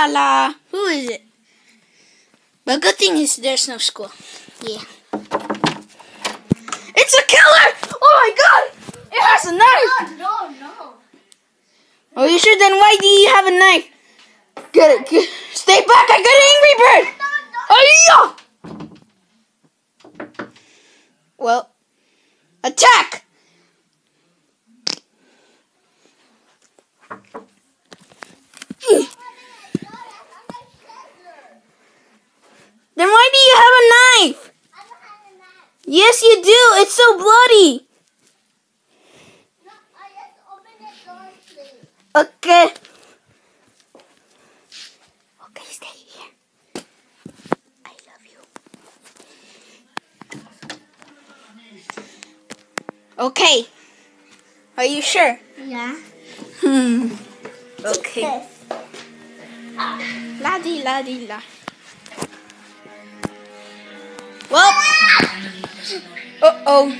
la la. Who is it? But good thing is there's no school. Yeah. It's a killer! Oh my god! It has a knife! No. Are you sure? Then why do you have a knife? Get it. Stay back! I got an Angry Bird! Ayah! Well, attack! Then why do you have a knife? I don't have a knife. Yes, you do. It's so bloody. No, I just opened the door, please. Okay. Okay, stay here. I love you. Okay. Are you sure? Yeah. Okay. La di la di la. Well. Uh-oh.